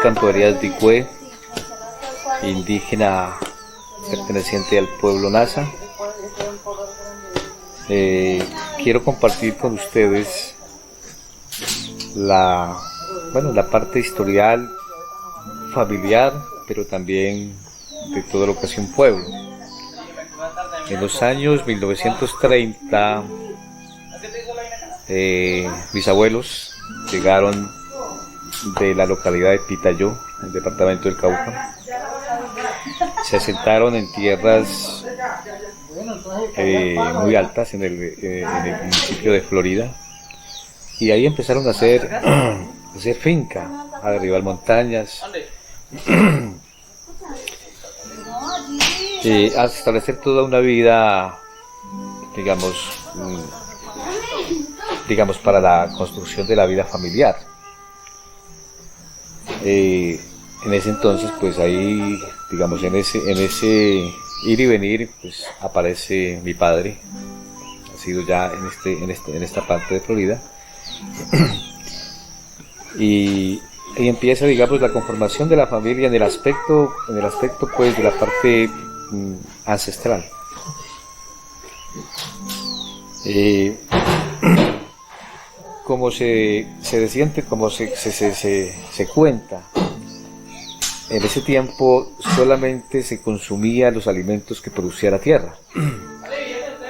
Canto Arias Dicue, indígena perteneciente al pueblo Nasa. Quiero compartir con ustedes la parte historial, familiar, pero también de todo lo que es un pueblo. En los años 1930, mis abuelos llegaron de la localidad de Pitayó, el departamento del Cauca. Se asentaron en tierras muy altas en el municipio de Florida, y ahí empezaron a hacer finca, a derribar montañas, a establecer toda una vida, digamos para la construcción de la vida familiar. En ese entonces, pues ahí, digamos, en ese ir y venir, pues aparece mi padre. Ha sido ya en esta parte de Florida. y empieza, digamos, la conformación de la familia en el aspecto pues de la parte ancestral. Como se siente, como se cuenta, en ese tiempo solamente se consumía los alimentos que producía la tierra.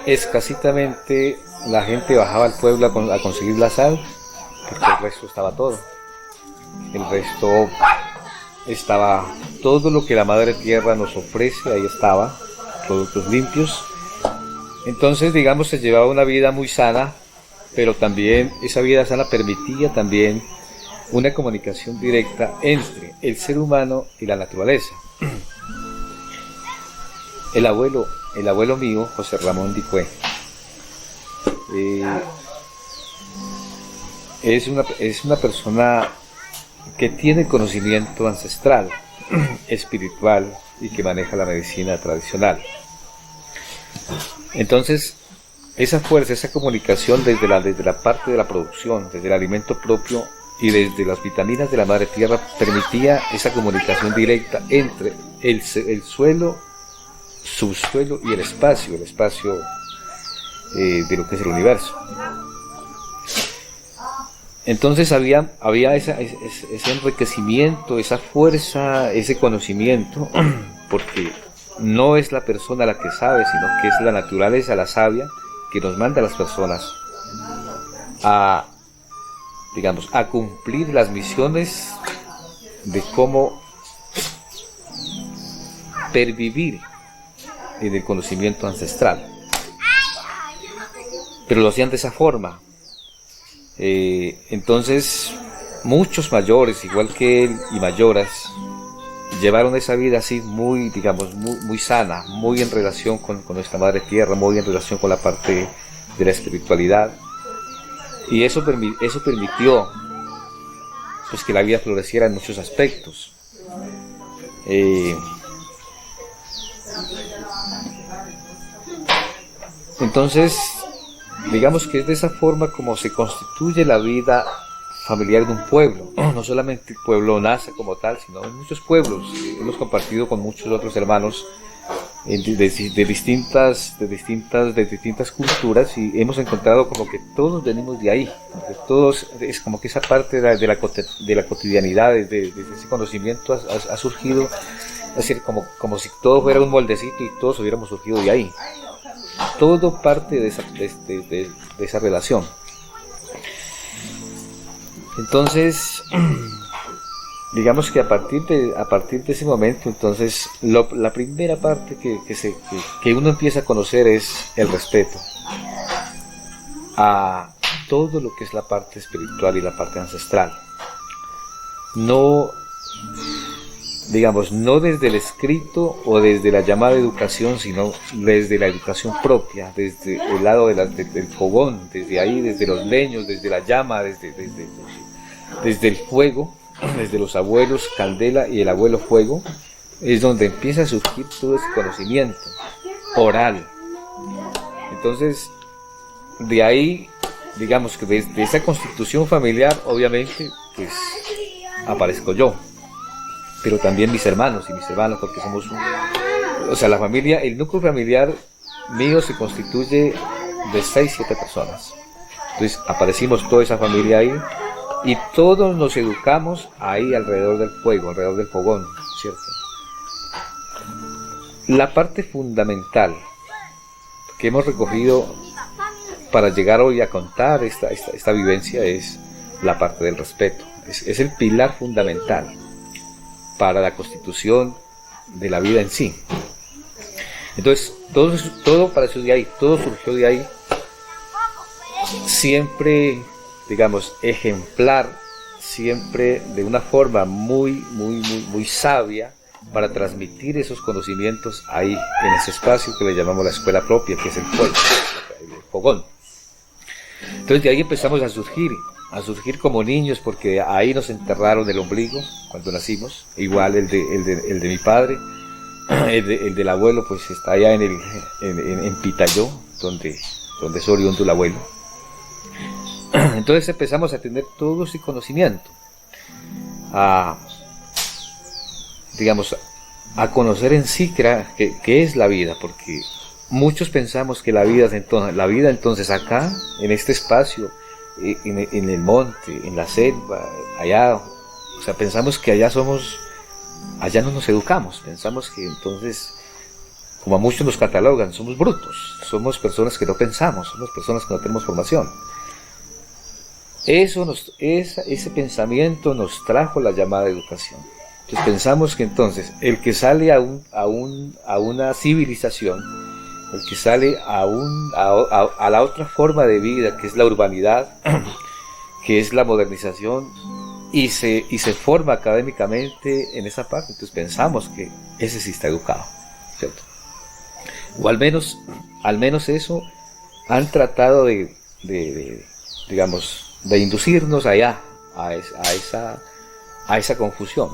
Escasitamente la gente bajaba al pueblo a conseguir la sal, porque el resto estaba todo. El resto estaba todo lo que la madre tierra nos ofrece, ahí estaba, productos limpios. Entonces, digamos, se llevaba una vida muy sana, pero también esa vida sana permitía también una comunicación directa entre el ser humano y la naturaleza. El abuelo mío, José Ramón Dicue, es una persona que tiene conocimiento ancestral, espiritual, y que maneja la medicina tradicional. Entonces, esa fuerza, esa comunicación desde la parte de la producción, desde el alimento propio y desde las vitaminas de la madre tierra, permitía esa comunicación directa entre el suelo, subsuelo y el espacio de lo que es el universo. Entonces había ese enriquecimiento, esa fuerza, ese conocimiento, porque no es la persona la que sabe, sino que es la naturaleza, la sabia, que nos manda a las personas a cumplir las misiones de cómo pervivir en el conocimiento ancestral. Pero lo hacían de esa forma. Entonces, muchos mayores, igual que él, y mayoras, llevaron esa vida así muy sana, muy en relación con nuestra madre tierra, muy en relación con la parte de la espiritualidad, y eso permitió pues que la vida floreciera en muchos aspectos. Entonces, digamos que es de esa forma como se constituye la vida familiar de un pueblo, no solamente el pueblo Nasa como tal, sino en muchos pueblos. Hemos compartido con muchos otros hermanos de distintas culturas, y hemos encontrado como que todos venimos de ahí, todos, es como que esa parte de la cotidianidad, de ese conocimiento ha surgido, es decir, como si todo fuera un moldecito y todos hubiéramos surgido de ahí. Todo parte de esa relación. Entonces, digamos que a partir de ese momento, entonces, la primera parte que uno empieza a conocer es el respeto a todo lo que es la parte espiritual y la parte ancestral. No desde el escrito o desde la llamada educación, sino desde la educación propia, desde el lado del fogón, desde ahí, desde los leños, desde la llama, desde el fuego, desde los abuelos Candela y el abuelo Fuego, es donde empieza a surgir todo ese conocimiento oral. Entonces, de ahí, digamos que desde esa constitución familiar, obviamente, pues aparezco yo. pero también mis hermanos y mis hermanas, porque somos o sea, la familia, el núcleo familiar mío se constituye de 6, 7 personas. Entonces aparecimos toda esa familia ahí y todos nos educamos ahí alrededor del fuego, alrededor del fogón, ¿cierto? La parte fundamental que hemos recogido para llegar hoy a contar esta vivencia es la parte del respeto. Es el pilar fundamental para la constitución de la vida en sí. Entonces, todo apareció de ahí, todo surgió de ahí, siempre, digamos, ejemplar, siempre de una forma muy sabia para transmitir esos conocimientos ahí, en ese espacio que le llamamos la escuela propia, que es el fuego, el fogón. Entonces de ahí empezamos a surgir como niños, porque ahí nos enterraron el ombligo cuando nacimos, igual el de mi padre. El del abuelo pues está allá en Pitayó, donde es oriundo el abuelo. Entonces empezamos a tener todo ese conocimiento, digamos, a conocer en sí qué es la vida, porque muchos pensamos que la vida entonces acá, en este espacio, en el monte, en la selva, allá, o sea, pensamos que allá no nos educamos, pensamos que entonces, como a muchos nos catalogan, somos brutos, somos personas que no pensamos, somos personas que no tenemos formación. Ese pensamiento nos trajo la llamada educación. Entonces pensamos que entonces el que sale a una civilización, el que sale a la otra forma de vida, que es la urbanidad, que es la modernización, y se forma académicamente en esa parte, entonces pensamos que ese sí está educado, ¿cierto? O al menos eso han tratado de inducirnos allá, a esa confusión.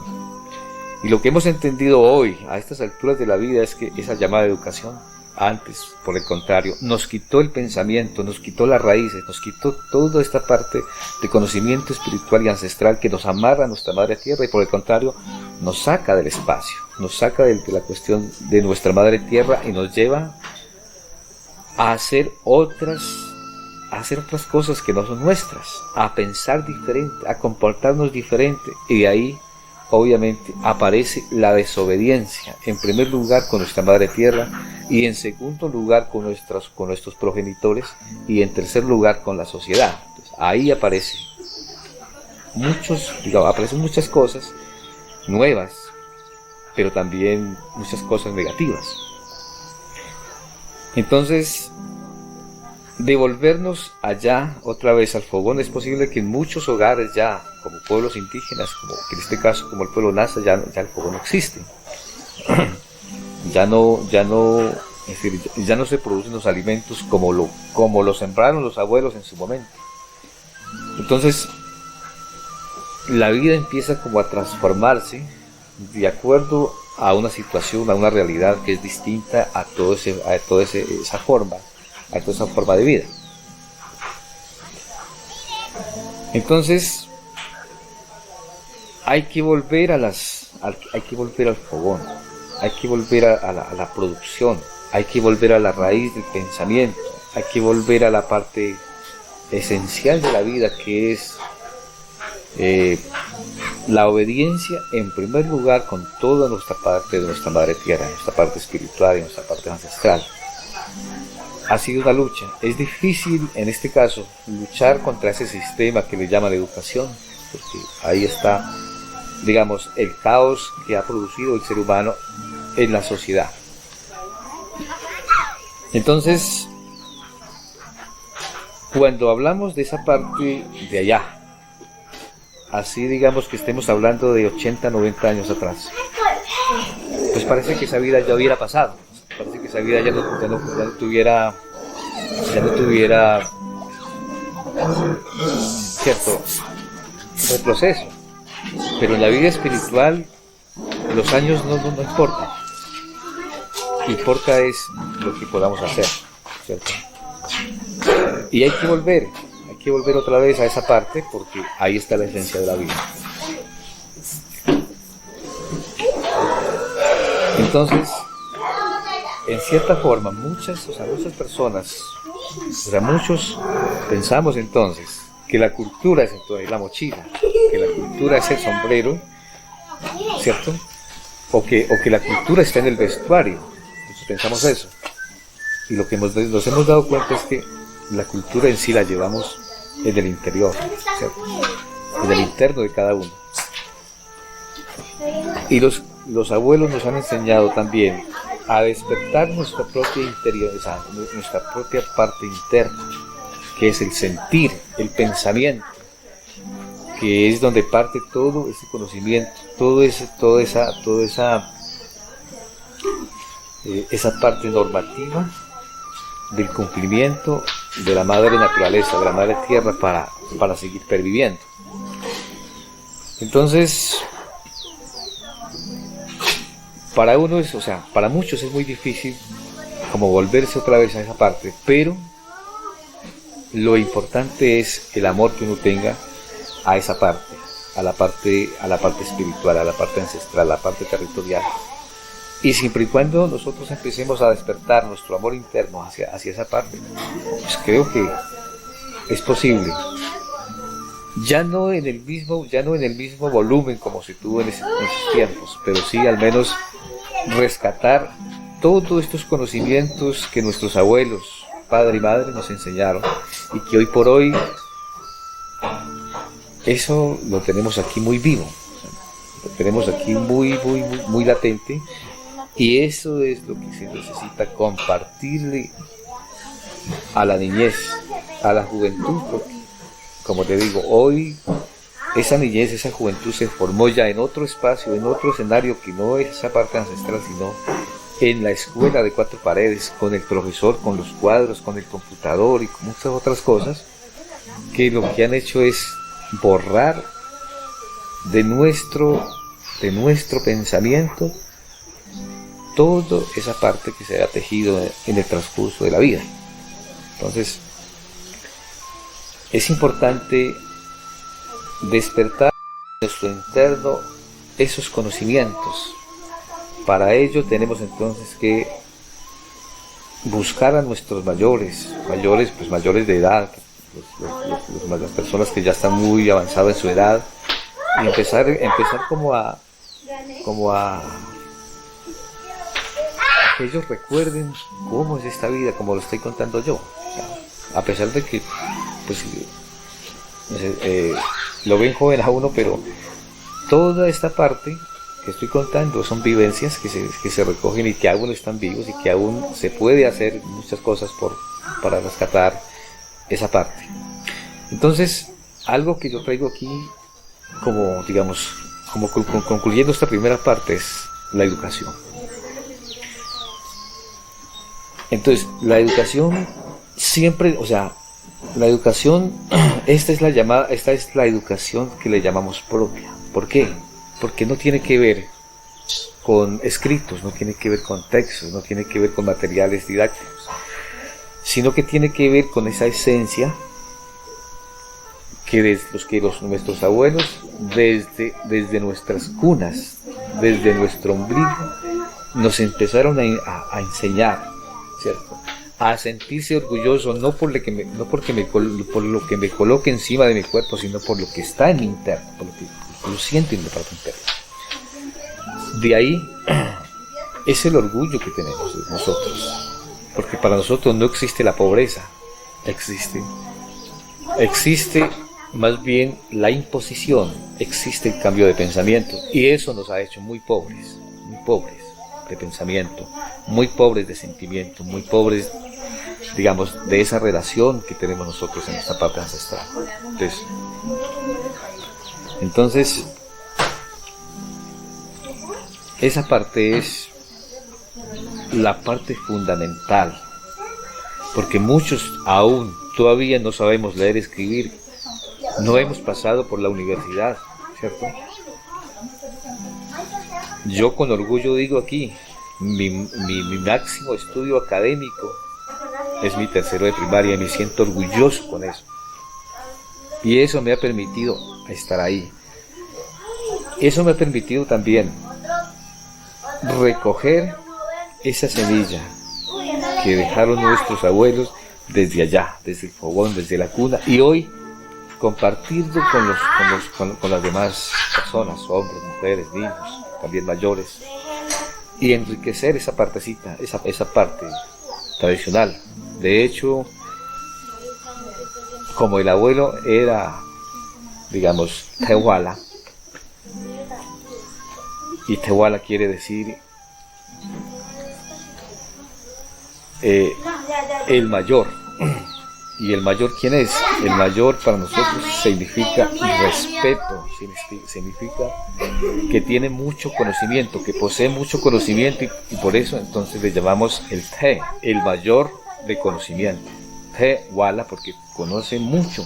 Y lo que hemos entendido hoy, a estas alturas de la vida, es que esa llamada educación, antes, por el contrario, nos quitó el pensamiento, nos quitó las raíces, nos quitó toda esta parte de conocimiento espiritual y ancestral que nos amarra a nuestra madre tierra, y por el contrario, nos saca del espacio, nos saca de la cuestión de nuestra madre tierra y nos lleva a hacer otras cosas que no son nuestras, a pensar diferente, a comportarnos diferente, y de ahí obviamente aparece la desobediencia, en primer lugar con nuestra madre tierra, y en segundo lugar con nuestros progenitores, y en tercer lugar con la sociedad. Entonces, ahí aparecen muchas cosas nuevas, pero también muchas cosas negativas. Entonces, devolvernos allá otra vez al fogón, es posible que en muchos hogares ya, como pueblos indígenas, como en este caso como el pueblo Nasa, ya el fogón no existe. ya no se producen los alimentos como lo sembraron los abuelos en su momento. Entonces la vida empieza como a transformarse de acuerdo a una situación, a una realidad que es distinta a toda esa forma de vida. Entonces hay que volver al fogón, hay que volver a la producción, hay que volver a la raíz del pensamiento, hay que volver a la parte esencial de la vida, que es la obediencia, en primer lugar, con toda nuestra parte de nuestra madre tierra, nuestra parte espiritual y nuestra parte ancestral. Ha sido una lucha. Es difícil, en este caso, luchar contra ese sistema que le llaman educación, porque ahí está, digamos, el caos que ha producido el ser humano en la sociedad. Entonces, cuando hablamos de esa parte de allá, así digamos que estemos hablando de 80, 90 años atrás, pues parece que esa vida ya hubiera pasado. Parece que esa vida ya no tuviera cierto retroceso, pero en la vida espiritual los años no importan, importa es lo que podamos hacer, ¿cierto? Y hay que volver otra vez a esa parte, porque ahí está la esencia de la vida. Entonces, en cierta forma, muchas personas, muchos pensamos entonces que la cultura es entonces la mochila, que la cultura es el sombrero, ¿cierto? O que la cultura está en el vestuario. Entonces pensamos eso. Y lo que nos hemos dado cuenta es que la cultura en sí la llevamos en el interior, ¿cierto? En el interno de cada uno. Y los abuelos nos han enseñado también a despertar nuestra propia interioridad, nuestra propia parte interna, que es el sentir, el pensamiento, que es donde parte todo ese conocimiento, esa parte normativa del cumplimiento de la madre naturaleza, de la madre tierra para seguir perviviendo. Entonces, para muchos es muy difícil como volverse otra vez a esa parte, pero lo importante es el amor que uno tenga a esa parte, a la parte espiritual, a la parte ancestral, a la parte territorial. Y siempre y cuando nosotros empecemos a despertar nuestro amor interno hacia esa parte, pues creo que es posible. Ya no en el mismo volumen como se tuvo en esos tiempos, pero sí al menos rescatar todos estos conocimientos que nuestros abuelos, padre y madre, nos enseñaron, y que hoy por hoy eso lo tenemos aquí muy vivo, lo tenemos aquí muy latente, y eso es lo que se necesita compartirle a la niñez, a la juventud, porque, como te digo, hoy esa niñez, esa juventud se formó ya en otro espacio, en otro escenario que no es esa parte ancestral, sino en la escuela de cuatro paredes, con el profesor, con los cuadros, con el computador y con muchas otras cosas, que lo que han hecho es borrar de nuestro pensamiento toda esa parte que se ha tejido en el transcurso de la vida. Entonces, es importante despertar en nuestro interno esos conocimientos. Para ello tenemos entonces que buscar a nuestros mayores de edad, las personas que ya están muy avanzadas en su edad, y empezar como a que ellos recuerden cómo es esta vida, como lo estoy contando yo. O sea, a pesar de que pues lo ven joven a uno, pero toda esta parte que estoy contando son vivencias que se recogen y que aún están vivos y que aún se puede hacer muchas cosas para rescatar esa parte. Entonces, algo que yo traigo aquí como concluyendo esta primera parte es la educación. Entonces, la educación siempre, la educación, esta es la educación que le llamamos propia. ¿Por qué? Porque no tiene que ver con escritos, no tiene que ver con textos, no tiene que ver con materiales didácticos, sino que tiene que ver con esa esencia que nuestros abuelos, desde nuestras cunas, desde nuestro ombligo, nos empezaron a enseñar, ¿cierto? A sentirse orgulloso, no por lo que me coloque encima de mi cuerpo, sino por lo que está en mi interno, por lo que lo siento en mi parte interna. De ahí es el orgullo que tenemos nosotros, porque para nosotros no existe la pobreza, existe más bien la imposición, existe el cambio de pensamiento, y eso nos ha hecho muy pobres de pensamiento, muy pobres de sentimiento, muy pobres, digamos, de esa relación que tenemos nosotros en esta parte ancestral. Entonces, esa parte es la parte fundamental, porque muchos aún todavía no sabemos leer y escribir, no hemos pasado por la universidad, ¿cierto? Yo con orgullo digo aquí, mi máximo estudio académico es mi tercero de primaria, y me siento orgulloso con eso. Y eso me ha permitido estar ahí. Eso me ha permitido también recoger esa semilla que dejaron nuestros abuelos desde allá, desde el fogón, desde la cuna, y hoy compartirlo con las demás personas, hombres, mujeres, niños, también mayores, y enriquecer esa partecita, esa parte tradicional. De hecho, como el abuelo era, digamos, Tehuala, y Tehuala quiere decir el mayor. ¿Y el mayor quién es? El mayor para nosotros significa respeto, significa que tiene mucho conocimiento, que posee mucho conocimiento, y por eso entonces le llamamos el Te, el mayor de conocimiento. Tehuala, porque conoce mucho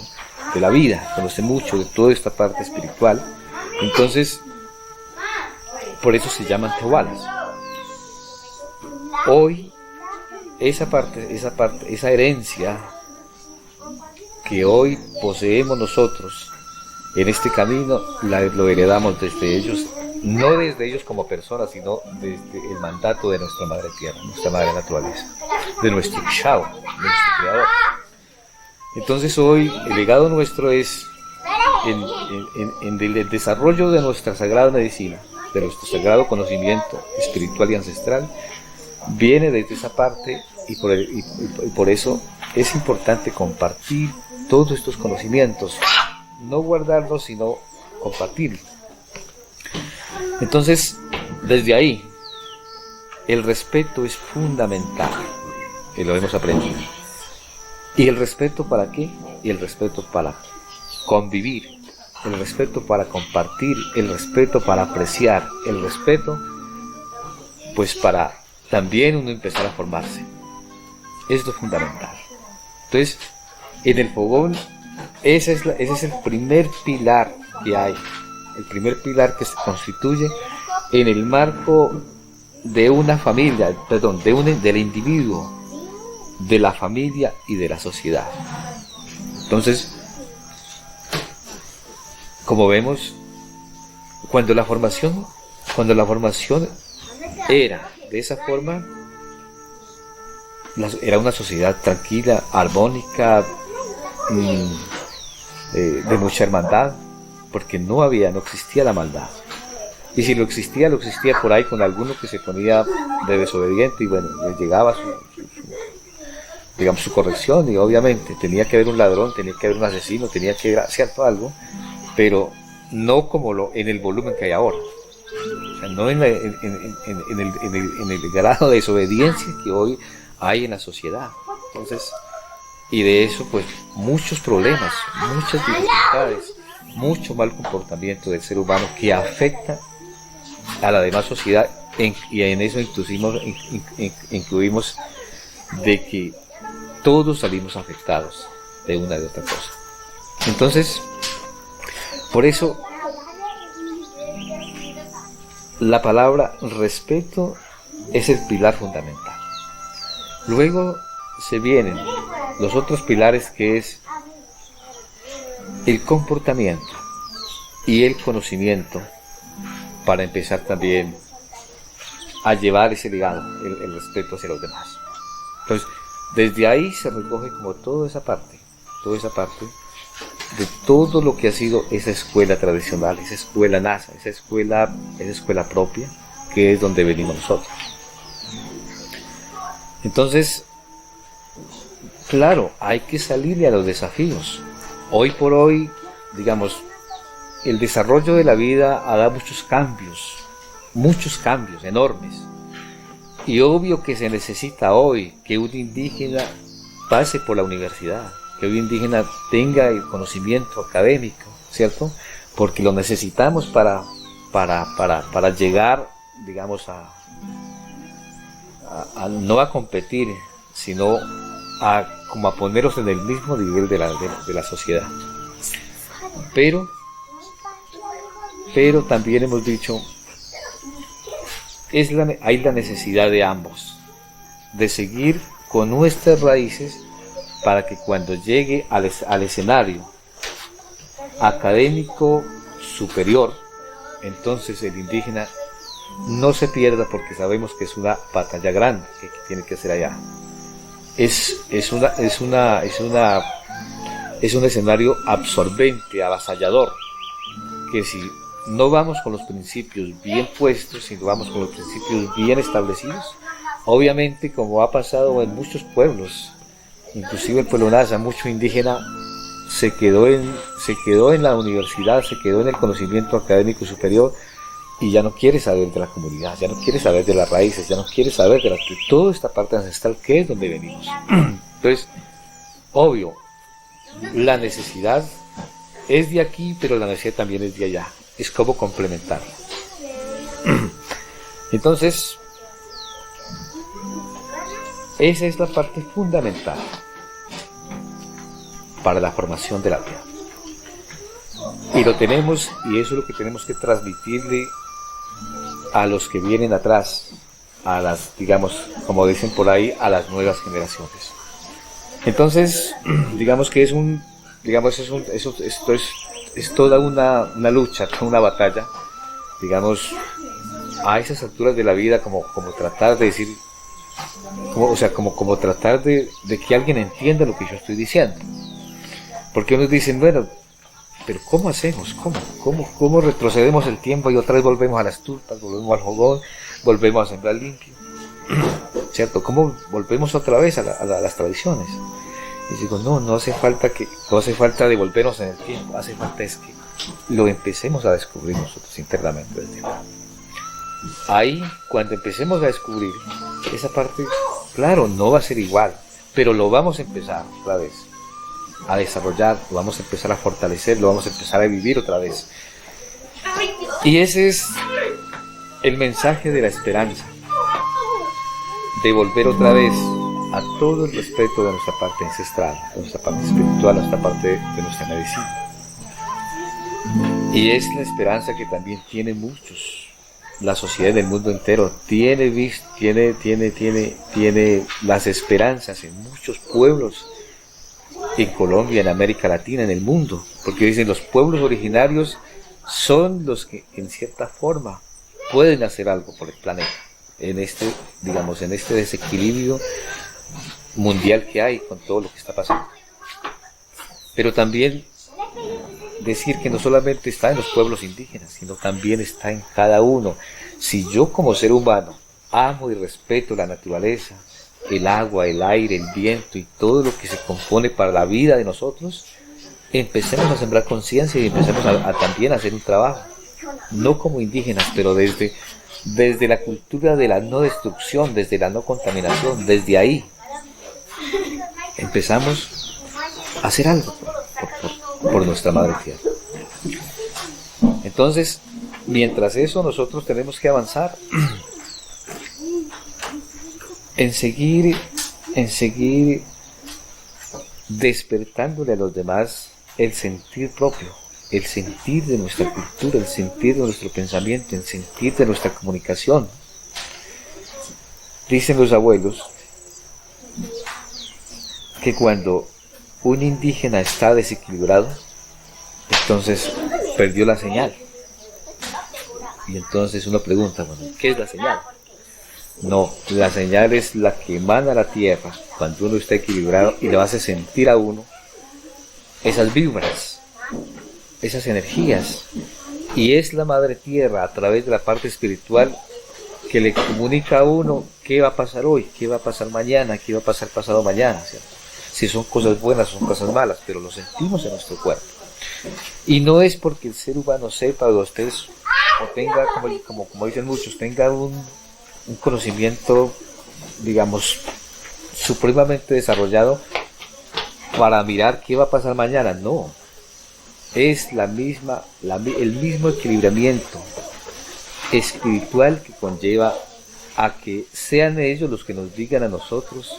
de la vida, conoce mucho de toda esta parte espiritual. Entonces, por eso se llaman Tehualas. Hoy, esa herencia que hoy poseemos nosotros en este camino, lo heredamos desde ellos, no desde ellos como personas, sino desde el mandato de nuestra Madre Tierra, nuestra Madre Naturaleza, de nuestro Shao, de nuestro Creador. Entonces hoy el legado nuestro es en el desarrollo de nuestra sagrada medicina, de nuestro sagrado conocimiento espiritual y ancestral, viene desde esa parte, y por eso es importante compartir todos estos conocimientos, no guardarlos, sino compartirlos. Entonces, desde ahí, el respeto es fundamental, y lo hemos aprendido. ¿Y el respeto para qué? Y el respeto para convivir, el respeto para compartir, el respeto para apreciar, el respeto, pues para también uno empezar a formarse. Es lo fundamental. Entonces, en el fogón, ese es el primer pilar que hay, el primer pilar que se constituye en el marco de una familia, del individuo, de la familia y de la sociedad. Entonces, como vemos, cuando la formación era de esa forma, era una sociedad tranquila, armónica, de mucha hermandad, porque no existía la maldad. Y si lo existía por ahí con alguno que se ponía de desobediente, y bueno, le llegaba su corrección, y obviamente tenía que haber un ladrón, tenía que haber un asesino, tenía que haber cierto algo, pero no como en el volumen que hay ahora. O sea, no en el grado de desobediencia que hoy hay en la sociedad. Entonces, y de eso pues muchos problemas, muchas dificultades, mucho mal comportamiento del ser humano que afecta a la demás sociedad, y en eso incluimos de que todos salimos afectados de una de otra cosa. Entonces, por eso la palabra respeto es el pilar fundamental. Luego se vienen los otros pilares, que es el comportamiento y el conocimiento, para empezar también a llevar ese legado, el respeto hacia los demás. Entonces, desde ahí se recoge como toda esa parte de todo lo que ha sido esa escuela tradicional, esa escuela NASA, esa escuela propia, que es donde venimos nosotros. Entonces, claro, hay que salirle a los desafíos. Hoy por hoy, digamos, el desarrollo de la vida ha dado muchos cambios enormes. Y obvio que se necesita hoy que un indígena pase por la universidad, que un indígena tenga el conocimiento académico, ¿cierto? Porque lo necesitamos para llegar, digamos, no a competir, sino a ponerlos en el mismo nivel de la sociedad. Pero también hemos dicho, hay la necesidad de ambos, de seguir con nuestras raíces, para que cuando llegue al escenario académico superior, entonces el indígena no se pierda porque sabemos que es una batalla grande que tiene que hacer allá. Es un escenario absorbente, avasallador, que si no vamos con los principios bien puestos, si no vamos con los principios bien establecidos, obviamente, como ha pasado en muchos pueblos, inclusive el pueblo Nasa, mucho indígena se quedó en la universidad, se quedó en el conocimiento académico superior y ya no quiere saber de la comunidad, ya no quiere saber de las raíces, ya no quiere saber de toda esta parte ancestral que es donde venimos. Entonces, obvio, la necesidad es de aquí, pero la necesidad también es de allá. Es como complementarla. Entonces, esa es la parte fundamental para la formación de la vida. Y lo tenemos, y eso es lo que tenemos que transmitirle a los que vienen atrás, a las, digamos, como dicen por ahí, a las nuevas generaciones. Entonces, digamos que es toda una lucha, toda una batalla, digamos, a esas alturas de la vida, como tratar de decir, como tratar de que alguien entienda lo que yo estoy diciendo. Porque unos dicen, bueno, pero ¿cómo hacemos? ¿Cómo retrocedemos el tiempo y otra vez volvemos a las tulpas, volvemos al fogón, volvemos a sembrar limpio? ¿Cierto? ¿Cómo volvemos otra vez a las tradiciones? Y digo, no hace falta devolvernos en el tiempo, hace falta es que lo empecemos a descubrir nosotros internamente del tiempo. Ahí, cuando empecemos a descubrir esa parte, claro, no va a ser igual, pero lo vamos a empezar otra vez a desarrollar, lo vamos a empezar a fortalecer, lo vamos a empezar a vivir otra vez. Y ese es el mensaje de la esperanza, de volver otra vez a todo el respeto de nuestra parte ancestral, de nuestra parte espiritual, de nuestra parte de nuestra medicina. Y es la esperanza que también tiene muchos, la sociedad del mundo entero tiene las esperanzas en muchos pueblos, en Colombia, en América Latina, en el mundo, porque dicen los pueblos originarios son los que en cierta forma pueden hacer algo por el planeta, en este desequilibrio mundial que hay con todo lo que está pasando. Pero también decir que no solamente está en los pueblos indígenas, sino también está en cada uno. Si yo como ser humano amo y respeto la naturaleza, el agua, el aire, el viento y todo lo que se compone para la vida de nosotros, empecemos a sembrar conciencia y empecemos a también a hacer un trabajo, no como indígenas, pero desde la cultura de la no destrucción, desde la no contaminación, desde ahí empezamos a hacer algo por nuestra madre tierra. Entonces, mientras eso, nosotros tenemos que avanzar en seguir despertándole a los demás el sentir propio, el sentir de nuestra cultura, el sentir de nuestro pensamiento, el sentir de nuestra comunicación. Dicen los abuelos que cuando un indígena está desequilibrado, entonces perdió la señal. Y entonces uno pregunta, bueno, ¿qué es la señal? No, la señal es la que emana la tierra cuando uno está equilibrado y le hace sentir a uno esas vibras, esas energías. Y es la madre tierra a través de la parte espiritual que le comunica a uno qué va a pasar hoy, qué va a pasar mañana, qué va a pasar pasado mañana, ¿cierto? Si son cosas buenas o son cosas malas, pero lo sentimos en nuestro cuerpo. Y no es porque el ser humano sepa o ustedes o tenga, como dicen muchos, tenga un conocimiento, digamos, supremamente desarrollado para mirar qué va a pasar mañana. No, es el mismo equilibramiento espiritual que conlleva a que sean ellos los que nos digan a nosotros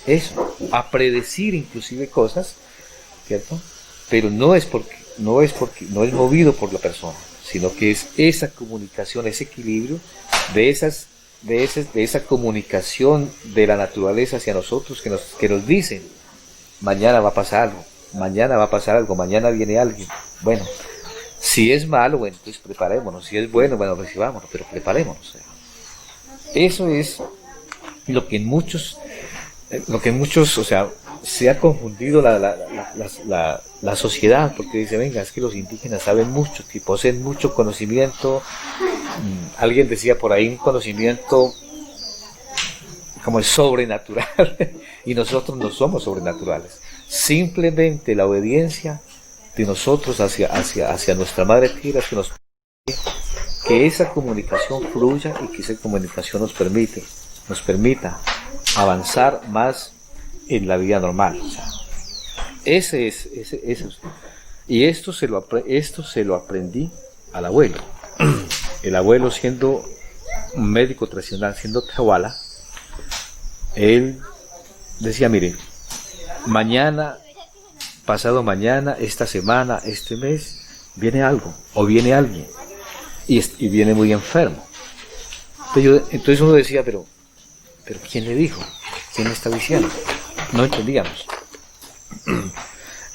eso, a predecir inclusive cosas, ¿cierto? Pero no es movido por la persona, sino que es esa comunicación, ese equilibrio de esa comunicación de la naturaleza hacia nosotros que nos dicen, mañana va a pasar algo, mañana viene alguien. Bueno, Si es malo, bueno, entonces preparémonos. Si es bueno, bueno, recibámonos, pero preparémonos. O sea, eso es lo que en muchos, o sea, se ha confundido la sociedad, porque dice, venga, es que los indígenas saben mucho, que poseen mucho conocimiento. Alguien decía por ahí un conocimiento como el sobrenatural, y nosotros no somos sobrenaturales. Simplemente la obediencia de nosotros hacia nuestra madre tierra que nos que esa comunicación fluya y que esa comunicación nos permita avanzar más en la vida normal. O sea, ese es. Y esto se lo aprendí al abuelo. El abuelo, siendo un médico tradicional, siendo Tawala, él decía, mire, mañana, pasado mañana, esta semana, este mes, viene algo, o viene alguien, y viene muy enfermo. Entonces uno decía, pero ¿quién le dijo? ¿Quién le está diciendo? No entendíamos.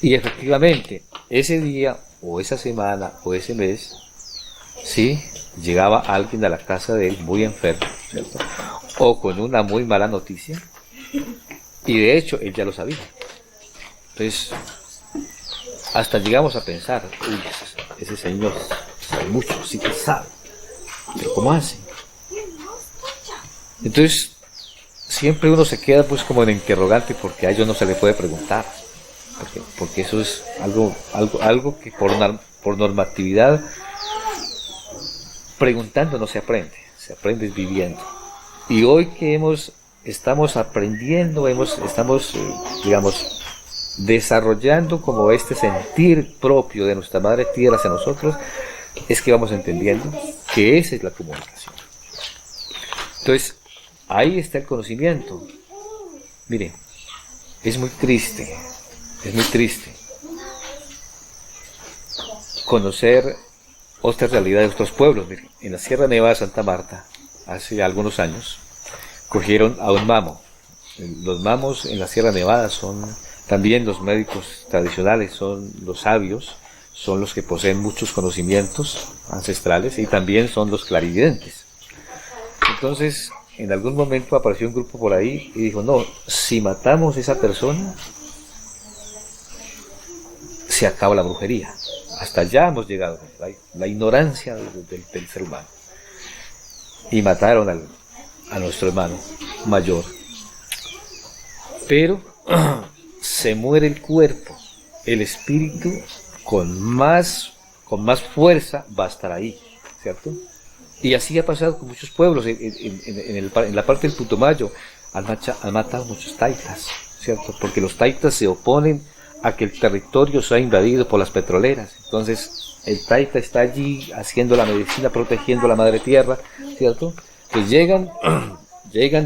Y efectivamente, ese día, o esa semana, o ese mes, sí, llegaba alguien a la casa de él muy enfermo, ¿cierto? O con una muy mala noticia, y de hecho él ya lo sabía. Entonces, hasta llegamos a pensar, uy, ese señor sabe mucho, sí que sabe, pero ¿cómo hace? Entonces, siempre uno se queda pues como en interrogante, porque a ellos no se le puede preguntar, porque eso es algo que por normatividad, preguntando no se aprende viviendo. Y hoy que estamos aprendiendo, estamos, digamos, desarrollando como este sentir propio de nuestra madre tierra hacia nosotros, es que vamos entendiendo que esa es la comunicación. Entonces, ahí está el conocimiento. Mire, es muy triste conocer otras realidades de otros pueblos. Mire, en la Sierra Nevada de Santa Marta, hace algunos años, cogieron a un mamo. Los mamos en la Sierra Nevada son también los médicos tradicionales, son los sabios, son los que poseen muchos conocimientos ancestrales y también son los clarividentes. Entonces, en algún momento apareció un grupo por ahí y dijo, no, si matamos a esa persona, se acaba la brujería. Hasta allá hemos llegado, la ignorancia del ser humano. Y mataron a nuestro hermano mayor. Pero se muere el cuerpo, el espíritu con más fuerza va a estar ahí, ¿cierto? Y así ha pasado con muchos pueblos. En la parte del Putumayo han matado muchos taitas, ¿cierto? Porque los taitas se oponen a que el territorio sea invadido por las petroleras. Entonces el taita está allí haciendo la medicina, protegiendo la madre tierra, ¿cierto? Pues llegan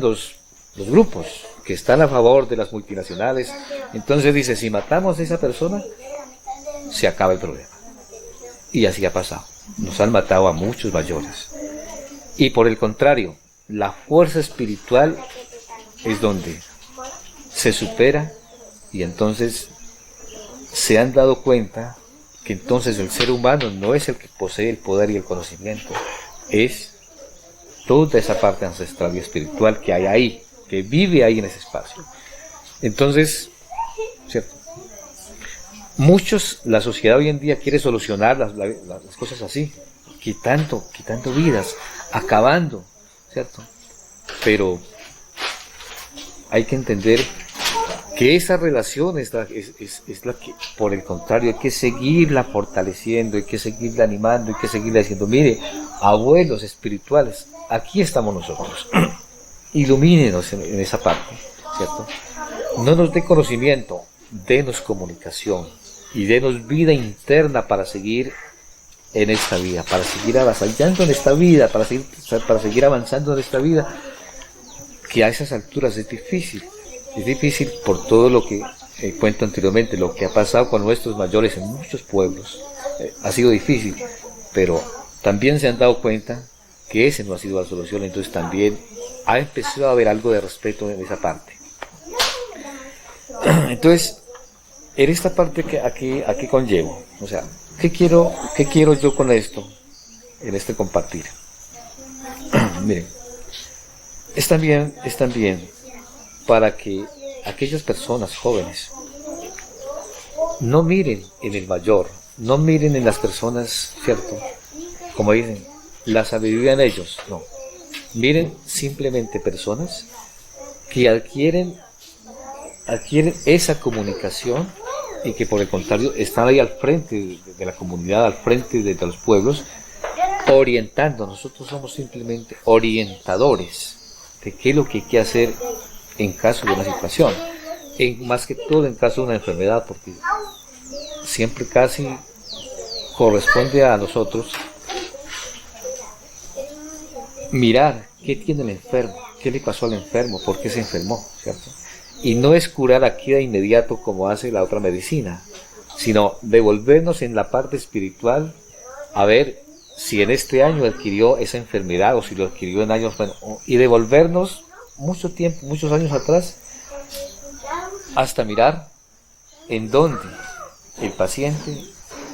los grupos que están a favor de las multinacionales. Entonces dice, si matamos a esa persona, se acaba el problema. Y así ha pasado. Nos han matado a muchos mayores. Y por el contrario, la fuerza espiritual es donde se supera, y entonces se han dado cuenta que entonces el ser humano no es el que posee el poder y el conocimiento, es toda esa parte ancestral y espiritual que hay ahí, que vive ahí en ese espacio. Entonces, ¿cierto? La sociedad hoy en día quiere solucionar las cosas así, quitando vidas, acabando, ¿cierto? Pero hay que entender que esa relación es la que, por el contrario, hay que seguirla fortaleciendo, hay que seguirla animando, hay que seguirla diciendo, mire, abuelos espirituales, aquí estamos nosotros, ilumínenos en esa parte, ¿cierto? No nos dé conocimiento, denos comunicación y denos vida interna para seguir en esta vida, para seguir avanzando en esta vida, para seguir avanzando en esta vida, que a esas alturas es difícil por todo lo que cuento anteriormente, lo que ha pasado con nuestros mayores en muchos pueblos. Ha sido difícil, pero también se han dado cuenta que ese no ha sido la solución, entonces también ha empezado a haber algo de respeto en esa parte. Entonces, en esta parte que aquí conllevo, o sea, qué quiero yo con esto? En este compartir. Miren, es también para que aquellas personas jóvenes no miren en el mayor, no miren en las personas, ¿cierto? Como dicen, la sabiduría en ellos, no. Miren simplemente personas que adquieren esa comunicación y que por el contrario están ahí al frente de la comunidad, al frente de los pueblos, orientando. Nosotros somos simplemente orientadores de qué es lo que hay que hacer en caso de una situación, más que todo en caso de una enfermedad, porque siempre casi corresponde a nosotros mirar qué tiene el enfermo, qué le pasó al enfermo, por qué se enfermó, ¿cierto? Y no es curar aquí de inmediato como hace la otra medicina, sino devolvernos en la parte espiritual a ver si en este año adquirió esa enfermedad o si lo adquirió en años, bueno, y devolvernos mucho tiempo, muchos años atrás, hasta mirar en dónde el paciente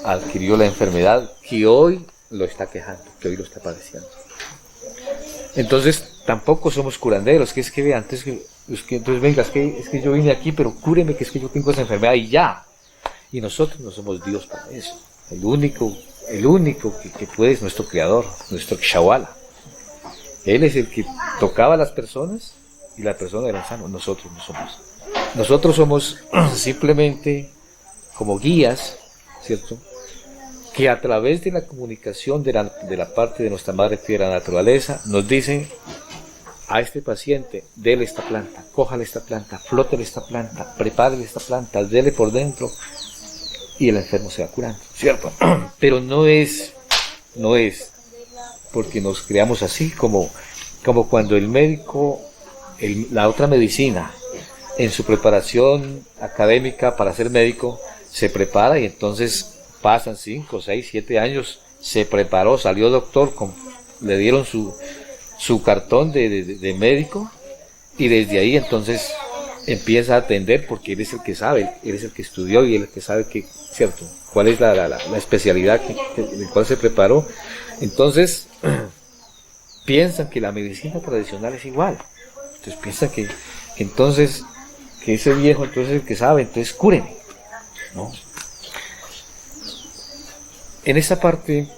adquirió la enfermedad que hoy lo está quejando, que hoy lo está padeciendo. Entonces tampoco somos curanderos, que es que vean, entonces venga, es que yo vine aquí, pero cúreme, que es que yo tengo esa enfermedad y ya. Y nosotros no somos Dios para eso. El único que puede es nuestro Creador, nuestro Kshavala. Él es el que tocaba a las personas y la persona era sana. Nosotros no somos. Nosotros somos simplemente como guías, ¿cierto? Que a través de la comunicación de la parte de nuestra madre tierra naturaleza nos dicen a este paciente, dele esta planta, cójale esta planta, flótele esta planta, prepárele esta planta, dele por dentro y el enfermo se va curando, ¿cierto? Pero no es porque nos creamos así como cuando el médico, la otra medicina, en su preparación académica para ser médico, se prepara y entonces pasan 5, 6, 7 años, se preparó, salió doctor, le dieron su cartón de médico y desde ahí entonces empieza a atender porque él es el que sabe, él es el que estudió y él es el que sabe que, ¿cierto? Cuál es la especialidad en la cual se preparó. Entonces piensan que la medicina tradicional es igual. Entonces piensan que entonces que ese viejo entonces es el que sabe, entonces cúreme, ¿no? En esa parte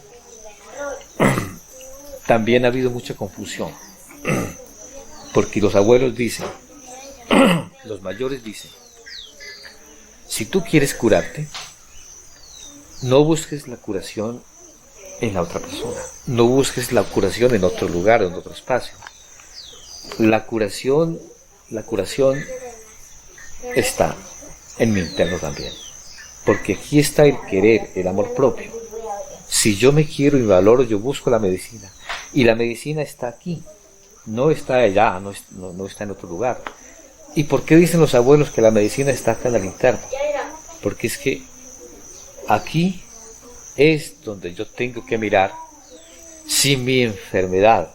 también ha habido mucha confusión, porque los abuelos dicen, los mayores dicen, si tú quieres curarte, no busques la curación en la otra persona, no busques la curación en otro lugar, en otro espacio. La curación está en mi interno también, porque aquí está el querer, el amor propio. Si yo me quiero y valoro, yo busco la medicina. Y la medicina está aquí, no está allá, no está en otro lugar. ¿Y por qué dicen los abuelos que la medicina está acá en el interno? Porque es que aquí es donde yo tengo que mirar si mi enfermedad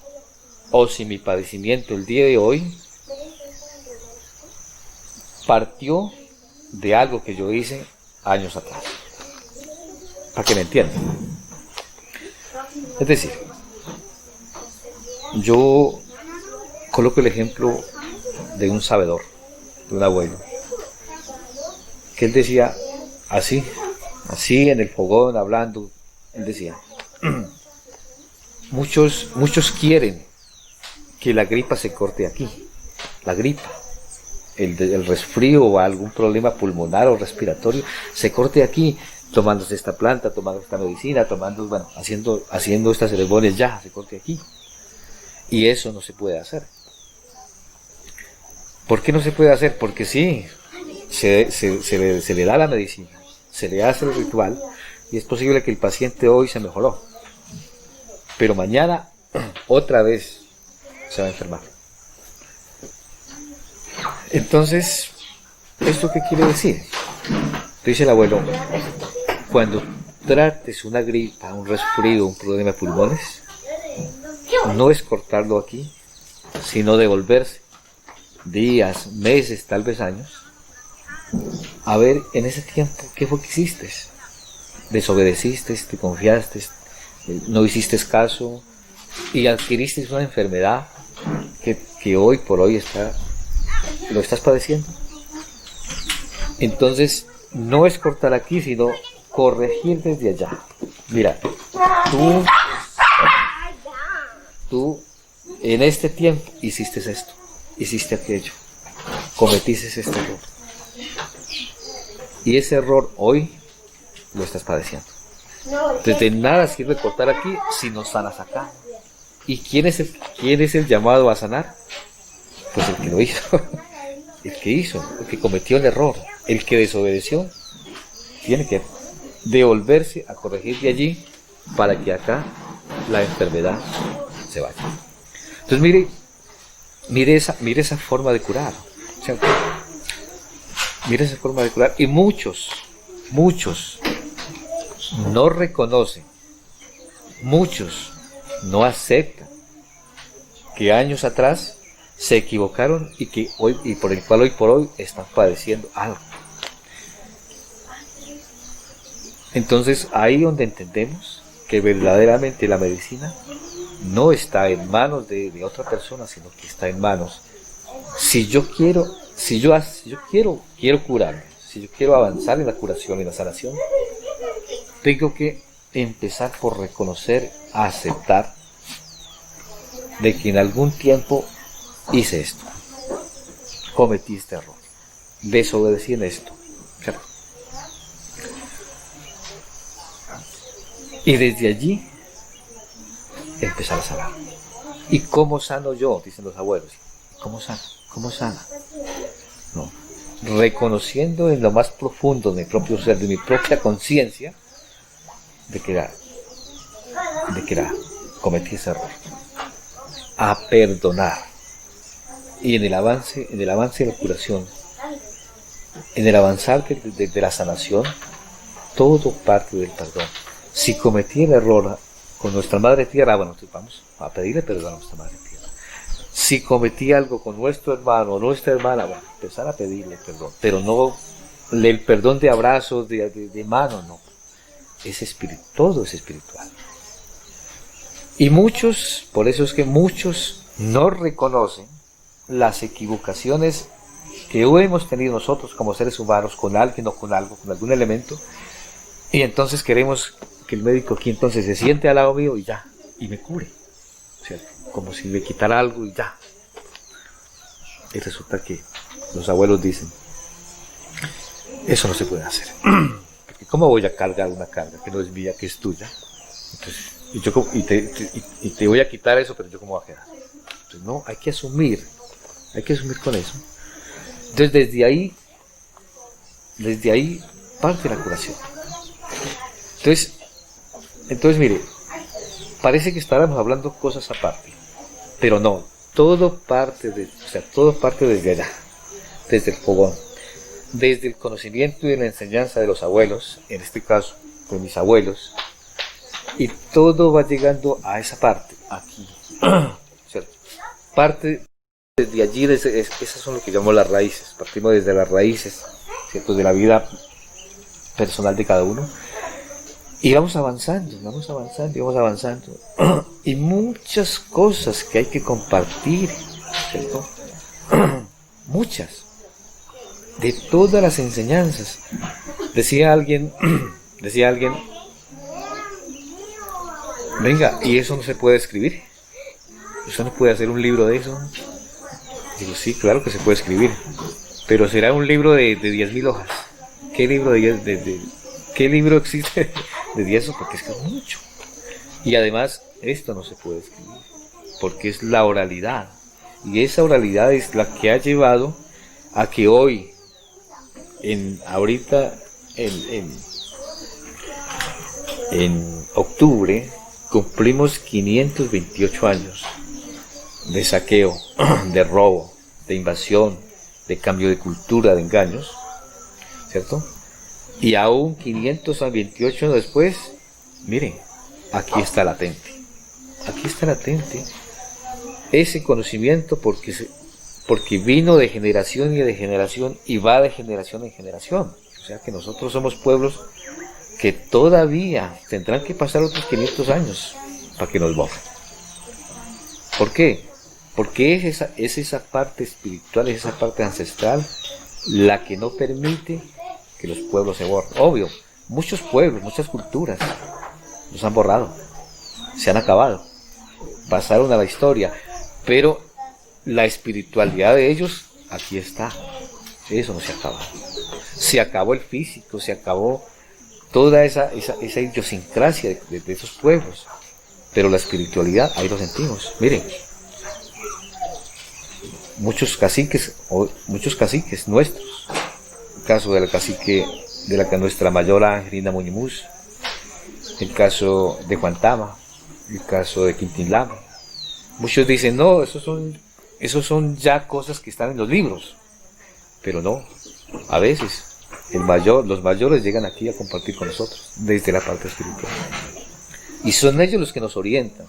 o si mi padecimiento el día de hoy partió de algo que yo hice años atrás. Para que me entiendan. Es decir, yo coloco el ejemplo de un sabedor, de un abuelo, que él decía, así en el fogón, hablando, él decía, muchos quieren que la gripa se corte aquí, la gripa, el resfrío o algún problema pulmonar o respiratorio, se corte aquí, tomándose esta planta, tomando esta medicina, haciendo estas ceremonias, ya, se corte aquí. Y eso no se puede hacer. ¿Por qué no se puede hacer? Porque sí, se le da la medicina, se le hace el ritual, y es posible que el paciente hoy se mejoró, pero mañana otra vez se va a enfermar. Entonces, ¿esto qué quiere decir? Dice el abuelo, cuando trates una gripa, un resfrío, un problema de pulmones, no es cortarlo aquí, sino devolverse días, meses, tal vez años, a ver en ese tiempo qué fue que hiciste, desobedeciste, te confiaste, no hiciste caso y adquiriste una enfermedad que hoy por hoy lo estás padeciendo. Entonces, no es cortar aquí, sino corregir desde allá. Mira, tú en este tiempo hiciste esto, hiciste aquello, cometiste este error. Y ese error hoy lo estás padeciendo. Entonces de nada sirve cortar aquí si no sanas acá. ¿Y quién es el llamado a sanar? Pues el que lo hizo, el que cometió el error, el que desobedeció, tiene que devolverse a corregir de allí para que acá la enfermedad se vaya. Entonces mire esa forma de curar, ¿cierto? Mire esa forma de curar. Y muchos no reconocen, muchos no aceptan que años atrás se equivocaron y por el cual hoy por hoy están padeciendo algo. Entonces ahí donde entendemos que verdaderamente la medicina no está en manos de otra persona, sino que está en manos. Si yo quiero curarme, si yo quiero avanzar en la curación y la sanación, tengo que empezar por reconocer, aceptar de que en algún tiempo hice esto, cometí este error, desobedecí en esto, ¿cierto? Y desde allí empezar a sanar. ¿Y cómo sano yo? Dicen los abuelos. ¿Cómo sana? ¿Cómo sana? No. Reconociendo en lo más profundo de mi propio ser, de mi propia conciencia, de que cometí ese error. A perdonar. Y en el avance de la curación, en el avanzar de la sanación, todo parte del perdón. Si cometí el error con nuestra Madre Tierra, bueno, entonces vamos a pedirle perdón a nuestra Madre Tierra. Si cometí algo con nuestro hermano o nuestra hermana, bueno, empezar a pedirle perdón, pero no el perdón de abrazos, de mano, no. Es espiritual, todo es espiritual. Y por eso es que muchos no reconocen las equivocaciones que hoy hemos tenido nosotros como seres humanos con alguien o con algo, con algún elemento, y entonces queremos que el médico aquí entonces se siente al lado mío y ya, y me cure, ¿cierto? Como si me quitara algo y ya. Y resulta que los abuelos dicen, eso no se puede hacer. Porque ¿cómo voy a cargar una carga que no es mía, que es tuya? Entonces, y te voy a quitar eso, pero yo cómo voy a quedar. Entonces, no, hay que asumir con eso. Entonces desde ahí parte la curación. Entonces mire, parece que estábamos hablando cosas aparte, pero no, todo parte desde allá, desde el fogón, desde el conocimiento y la enseñanza de los abuelos, en este caso, de mis abuelos, y todo va llegando a esa parte, aquí, ¿cierto? Parte desde allí, esas son lo que llamo las raíces, partimos desde las raíces, ¿cierto? De la vida personal de cada uno. Y vamos avanzando. Y muchas cosas que hay que compartir, ¿cierto? Muchas. De todas las enseñanzas. Decía alguien, venga, ¿y eso no se puede escribir? ¿Usted no puede hacer un libro de eso? Digo, sí, claro que se puede escribir. Pero será un libro de 10.000 hojas. ¿Qué libro ¿qué libro existe de 10 hojas? Porque es que es mucho. Y además, esto no se puede escribir, porque es la oralidad. Y esa oralidad es la que ha llevado a que hoy, ahorita, en octubre, cumplimos 528 años de saqueo, de robo, de invasión, de cambio de cultura, de engaños, ¿cierto? Y aún 528 años después, miren, aquí está latente ese conocimiento, porque vino de generación y de generación y va de generación en generación. O sea que nosotros somos pueblos que todavía tendrán que pasar otros 500 años para que nos borren. ¿Por qué? Porque es esa parte espiritual, es esa parte ancestral la que no permite que los pueblos se borren. Obvio, muchos pueblos, muchas culturas los han borrado, se han acabado, pasaron a la historia, pero la espiritualidad de ellos aquí está. Eso no se acaba. Se acabó el físico, se acabó toda esa idiosincrasia de esos pueblos, pero la espiritualidad ahí lo sentimos. Miren, muchos caciques nuestros, el caso del cacique de nuestra mayora Angelina Muñimuz, el caso de Juantama, el caso de Quintinlama. Muchos dicen, no, esos son ya cosas que están en los libros, pero no, a veces los mayores llegan aquí a compartir con nosotros desde la parte espiritual, y son ellos los que nos orientan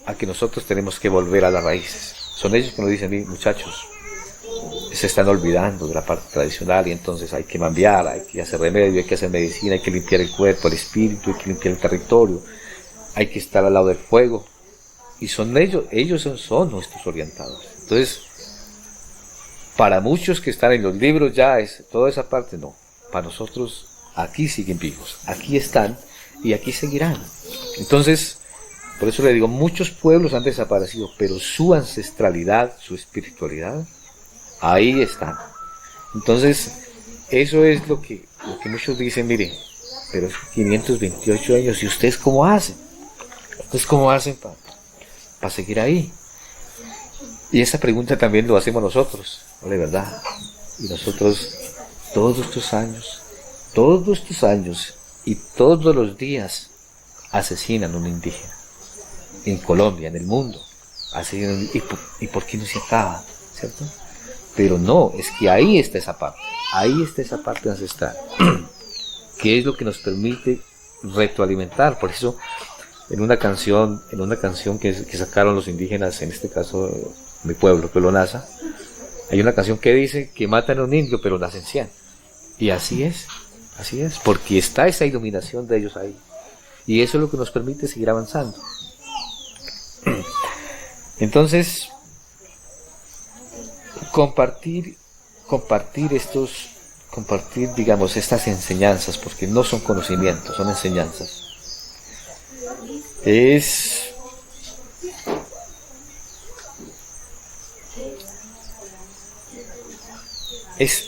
a que nosotros tenemos que volver a las raíces. Son ellos que nos dicen, muchachos, se están olvidando de la parte tradicional y entonces hay que cambiar, hay que hacer remedio, hay que hacer medicina, hay que limpiar el cuerpo, el espíritu, hay que limpiar el territorio, hay que estar al lado del fuego. Y son ellos son nuestros orientados. Entonces, para muchos que están en los libros ya toda esa parte, no. Para nosotros aquí siguen vivos, aquí están y aquí seguirán. Entonces, por eso le digo, muchos pueblos han desaparecido, pero su ancestralidad, su espiritualidad, ahí están. Entonces, eso es lo que muchos dicen, mire, pero es 528 años, ¿y ustedes cómo hacen? ¿Ustedes cómo hacen para seguir ahí? Y esa pregunta también lo hacemos nosotros, ¿no? De verdad. Y nosotros, todos estos años, y todos los días, asesinan a un indígena. En Colombia, en el mundo. ¿Y por qué no se acaba? ¿Cierto? Pero no, es que ahí está esa parte ancestral, que es lo que nos permite retroalimentar. Por eso, en una canción que sacaron los indígenas, en este caso mi pueblo, Pueblo Nasa, hay una canción que dice que matan a un indio pero nacen 100. Y así es, porque está esa iluminación de ellos ahí. Y eso es lo que nos permite seguir avanzando. Entonces, compartir, digamos, estas enseñanzas, porque no son conocimientos, son enseñanzas, es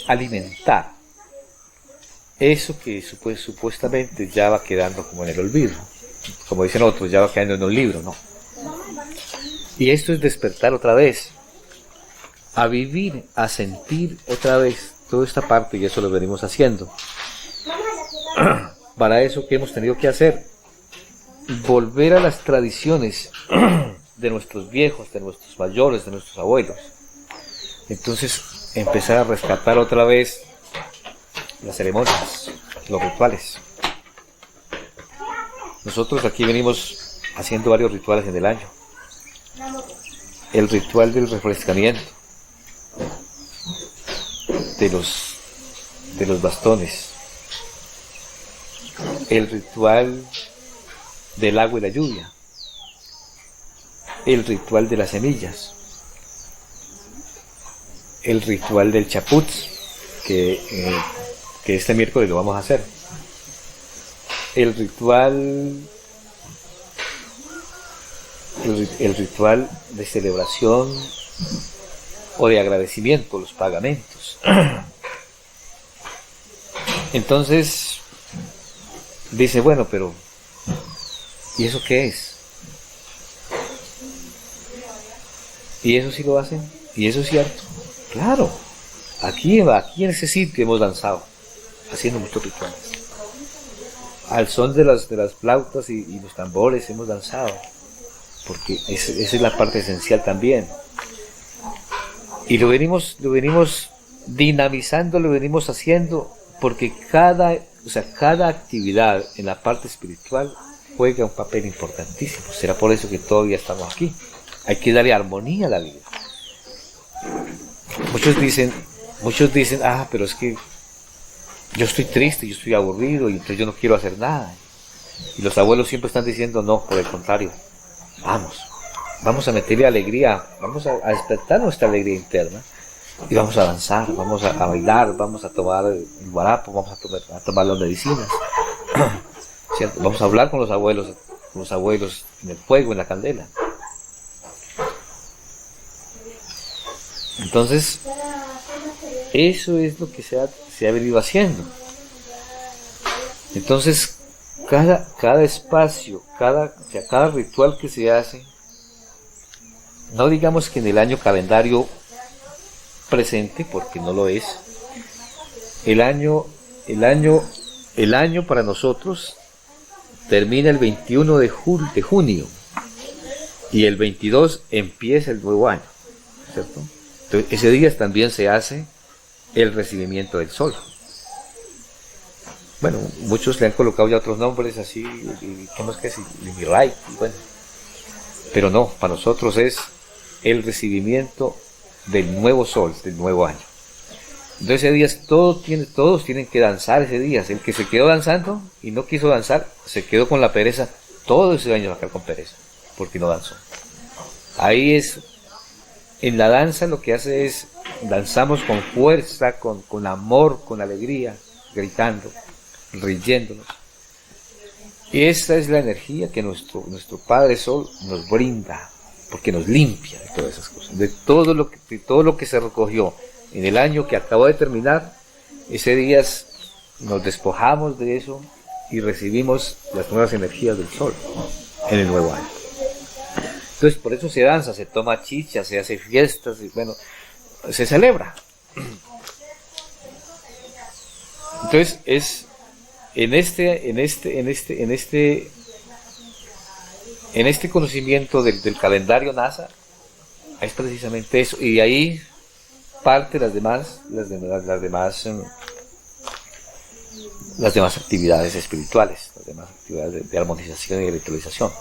alimentar eso que supuestamente ya va quedando como en el olvido, como dicen otros, ya va quedando en un libro, ¿no? Y esto es despertar otra vez, a vivir, a sentir otra vez toda esta parte, y eso lo venimos haciendo. Para eso, ¿qué hemos tenido que hacer? Volver a las tradiciones de nuestros viejos, de nuestros mayores, de nuestros abuelos. Entonces, empezar a rescatar otra vez las ceremonias, los rituales. Nosotros aquí venimos haciendo varios rituales en el año. El ritual del refrescamiento de los bastones, el ritual del agua y la lluvia, el ritual de las semillas, el ritual del chaputz, que este miércoles lo vamos a hacer, el ritual de celebración o de agradecimiento, los pagamentos. Entonces dice, bueno, pero ¿y eso qué es? ¿Y eso sí lo hacen? ¿Y eso es cierto? Claro, aquí en ese sitio hemos danzado, haciendo muchos rituales. Al son de las flautas y los tambores hemos danzado, porque esa es la parte esencial también. Y lo venimos dinamizando, lo venimos haciendo, porque cada actividad en la parte espiritual juega un papel importantísimo. Será por eso que todavía estamos aquí. Hay que darle armonía a la vida. Muchos dicen, pero es que yo estoy triste, yo estoy aburrido y entonces yo no quiero hacer nada. Y los abuelos siempre están diciendo, no, por el contrario, vamos a meterle alegría, vamos a despertar nuestra alegría interna y vamos a danzar, vamos a bailar, vamos a tomar el guarapo, vamos a tomar las medicinas. ¿Cierto? Vamos a hablar con los abuelos en el fuego, en la candela. Entonces, eso es lo que se ha venido haciendo. Entonces, cada espacio, cada ritual que se hace, no digamos que en el año calendario presente, porque no lo es, el año para nosotros termina el 21 de junio y el 22 empieza el nuevo año, ¿cierto? Entonces, ese día también se hace el recibimiento del sol. Bueno, muchos le han colocado ya otros nombres así, ¿cómo es que es? Limirai, bueno. Pero no, para nosotros es el recibimiento del nuevo sol, del nuevo año. Entonces ese día todos tienen que danzar ese día. El que se quedó danzando y no quiso danzar, se quedó con la pereza. Todo ese año va a quedar con pereza, porque no danzó. Ahí es, en la danza lo que hace es, danzamos con fuerza, con amor, con alegría, gritando, riéndonos. Y esta es la energía que nuestro Padre Sol nos brinda, porque nos limpia de todas esas cosas, de todo lo que se recogió en el año que acabó de terminar. Ese día nos despojamos de eso y recibimos las nuevas energías del sol en el nuevo año. Entonces por eso se danza, se toma chicha, se hace fiestas, y bueno, se celebra. Entonces es en este conocimiento del calendario NASA, es precisamente eso, y de ahí parte las demás actividades espirituales, las demás actividades de armonización y de ritualización.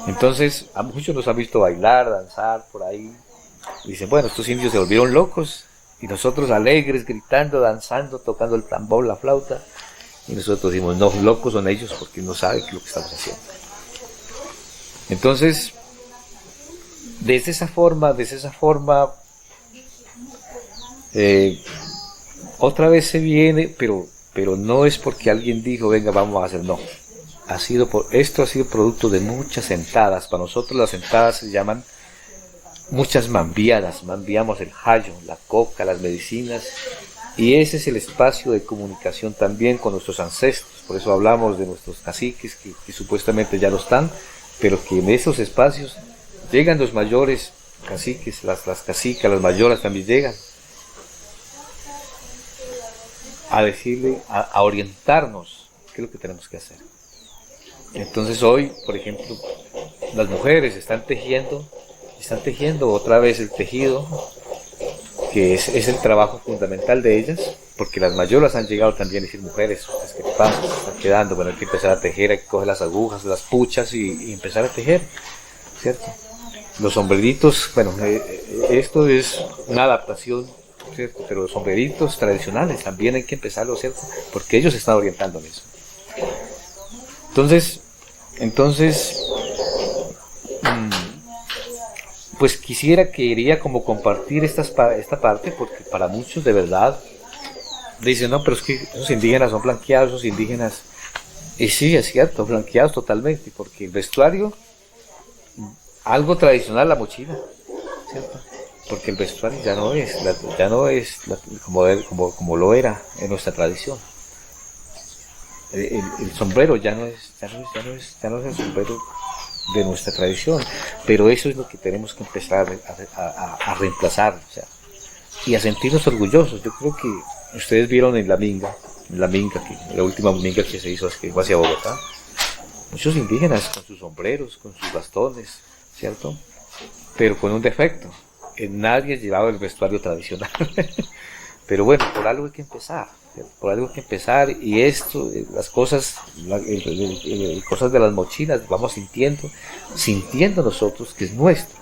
Entonces, a muchos nos han visto bailar, danzar por ahí. Dicen, bueno, estos indios se volvieron locos, y nosotros alegres, gritando, danzando, tocando el tambor, la flauta. Y nosotros decimos, no, locos son ellos porque no saben lo que estamos haciendo. Entonces, de esa forma, otra vez se viene, pero no es porque alguien dijo, venga, vamos a hacer, no. Esto ha sido producto de muchas sentadas. Para nosotros las sentadas se llaman muchas mambiadas. Mambiamos el jayo, la coca, las medicinas. Y ese es el espacio de comunicación también con nuestros ancestros. Por eso hablamos de nuestros caciques que supuestamente ya no están, pero que en esos espacios llegan los mayores caciques, las cacicas, las mayoras también llegan a decirle, a orientarnos qué es lo que tenemos que hacer. Entonces hoy, por ejemplo, las mujeres están tejiendo otra vez el tejido, que es el trabajo fundamental de ellas, porque las mayoras han llegado también a decir, mujeres, ¿ustedes qué pasa? Se están quedando, bueno, hay que empezar a tejer, hay que coger las agujas, las puchas y empezar a tejer, ¿cierto? Los sombreritos, bueno, esto es una adaptación, ¿cierto? Pero los sombreritos tradicionales también hay que empezarlo, ¿cierto? Porque ellos se están orientando en eso. Entonces, pues quería como compartir esta parte, porque para muchos de verdad dicen, no, pero es que esos indígenas son blanqueados, esos indígenas, y sí, es cierto, blanqueados totalmente, porque el vestuario, algo tradicional, la mochila, ¿cierto? Porque el vestuario ya no es como lo era en nuestra tradición. El sombrero ya no es el sombrero de nuestra tradición, pero eso es lo que tenemos que empezar a reemplazar, o sea, y a sentirnos orgullosos. Yo creo que ustedes vieron en la minga, la última minga que se hizo hacia Bogotá, muchos indígenas con sus sombreros, con sus bastones, ¿cierto? Pero con un defecto, nadie llevaba el vestuario tradicional. Pero bueno, por algo hay que empezar, y esto, las cosas, cosas de las mochilas, vamos sintiendo nosotros que es nuestro,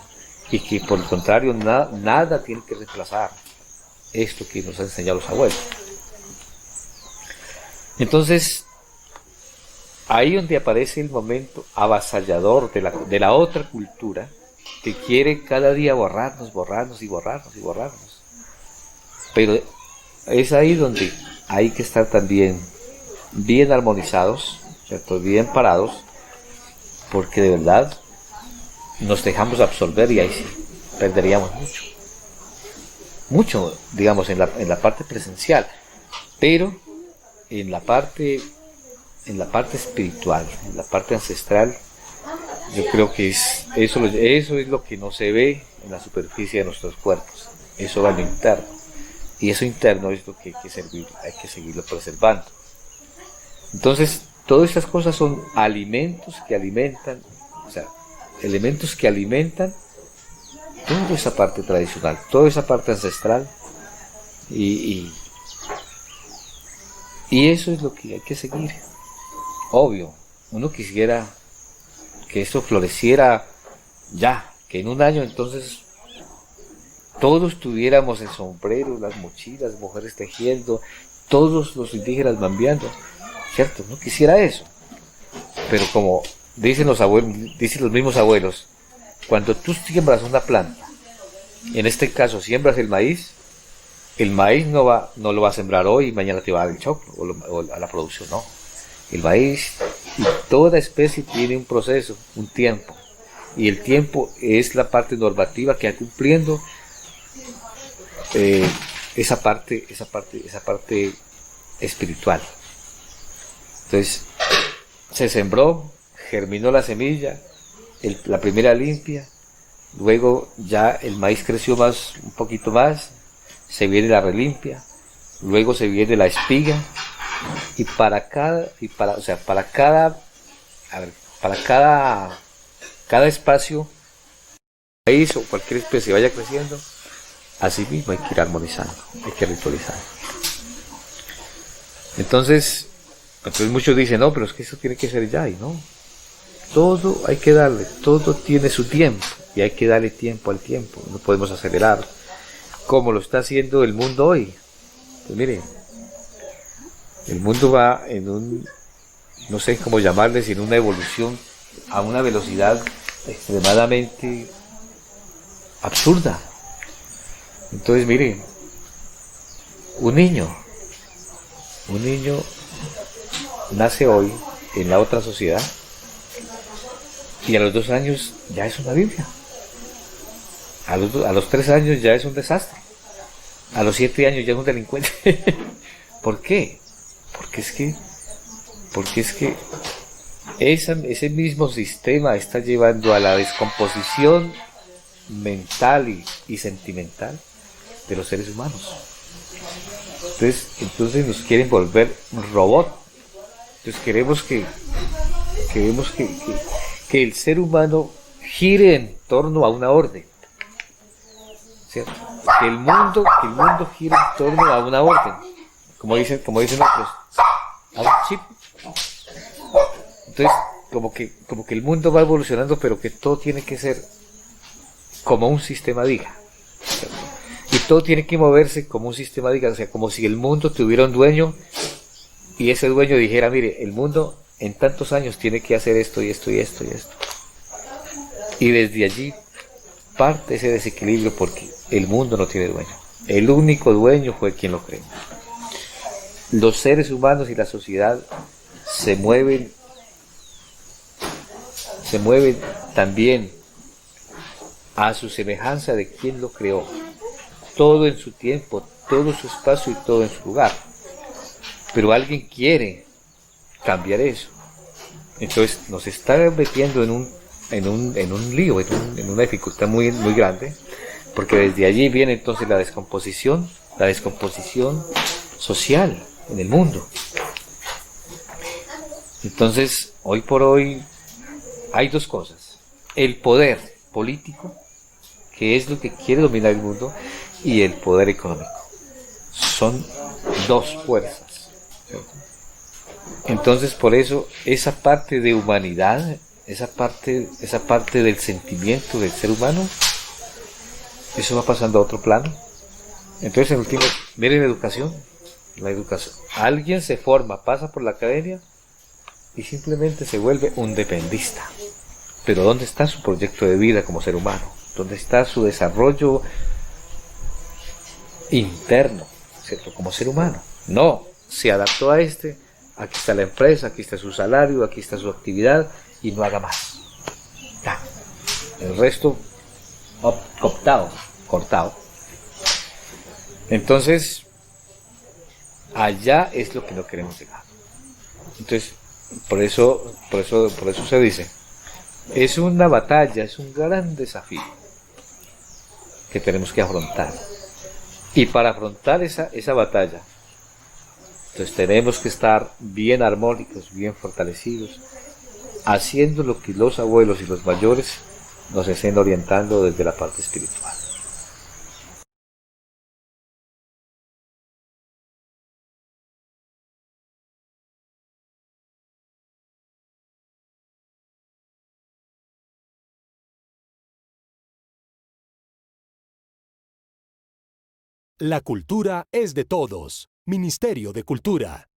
y que por el contrario nada tiene que reemplazar, esto que nos han enseñado los abuelos. Entonces, ahí donde aparece el momento avasallador de la otra cultura, que quiere cada día borrarnos. Pero es ahí donde hay que estar también bien armonizados, ¿cierto? Bien parados, porque de verdad nos dejamos absorber y ahí sí perderíamos mucho, digamos, en la parte presencial, pero en la parte espiritual, en la parte ancestral, yo creo que eso es lo que no se ve en la superficie de nuestros cuerpos. Eso va a lo interno, y eso interno es lo que hay que seguirlo preservando. Entonces, todas estas cosas son alimentos que alimentan, o sea, elementos que alimentan toda esa parte tradicional, toda esa parte ancestral, y eso es lo que hay que seguir. Obvio, uno quisiera que esto floreciera ya, que en un año entonces todos tuviéramos el sombrero, las mochilas, mujeres tejiendo, todos los indígenas mambiando, ¿cierto? No quisiera eso. Pero como dicen los mismos abuelos, cuando tú siembras una planta, en este caso siembras el maíz no lo va a sembrar hoy y mañana te va a dar el choclo o a la producción, no. El maíz y toda especie tiene un proceso, un tiempo, y el tiempo es la parte normativa que va cumpliendo esa parte espiritual. Entonces se sembró, germinó la semilla, la primera limpia, luego ya el maíz creció un poquito más, se viene la relimpia, luego se viene la espiga, y para cada espacio, maíz o cualquier especie vaya creciendo, así mismo hay que ir armonizando, hay que ritualizar. Entonces muchos dicen, no, pero es que eso tiene que ser ya, y no. Todo hay que darle, todo tiene su tiempo, y hay que darle tiempo al tiempo, no podemos acelerar, como lo está haciendo el mundo hoy. Pues miren, el mundo va no sé cómo llamarle, sino una evolución a una velocidad extremadamente absurda. Entonces miren, un niño nace hoy en la otra sociedad y a los 2 años ya es una Biblia, a los 3 años ya es un desastre, a los 7 años ya es un delincuente. ¿Por qué? Porque es que ese mismo sistema está llevando a la descomposición mental y sentimental de los seres humanos. Entonces nos quieren volver un robot. Entonces queremos que el ser humano gire en torno a una orden, ¿cierto? Que el mundo gire en torno a una orden, como dicen otros, a un chip. Entonces como que el mundo va evolucionando, pero que todo tiene que ser como un sistema diga, ¿cierto? Y todo tiene que moverse como un sistema diga, o sea, como si el mundo tuviera un dueño y ese dueño dijera, mire, el mundo en tantos años tiene que hacer esto y esto y esto y esto. Y desde allí parte ese desequilibrio, porque el mundo no tiene dueño. El único dueño fue quien lo creó. Los seres humanos y la sociedad se mueven también a su semejanza de quien lo creó. Todo en su tiempo, todo su espacio y todo en su lugar. Pero alguien quiere cambiar eso. Entonces nos está metiendo en un lío, en una dificultad muy, muy grande, porque desde allí viene entonces la descomposición social en el mundo. Entonces, hoy por hoy hay 2 cosas: el poder político, que es lo que quiere dominar el mundo, y el poder económico. Son 2 fuerzas, ¿cierto? Entonces, por eso esa parte de humanidad, esa parte del sentimiento del ser humano, eso va pasando a otro plano, Entonces, en último, miren la educación. La educación. Alguien se forma, pasa por la academia y simplemente se vuelve un dependista. Pero ¿dónde está su proyecto de vida como ser humano? ¿Dónde está su desarrollo interno, ¿cierto? Como ser humano? No, se adaptó a aquí está la empresa, aquí está su salario, aquí está su actividad y no haga más. Ya. El resto optado, cortado. Entonces, allá es lo que no queremos llegar. Entonces, por eso se dice, es una batalla, es un gran desafío que tenemos que afrontar. Y para afrontar esa batalla, entonces tenemos que estar bien armónicos, bien fortalecidos, haciendo lo que los abuelos y los mayores nos estén orientando desde la parte espiritual. La cultura es de todos. Ministerio de Cultura.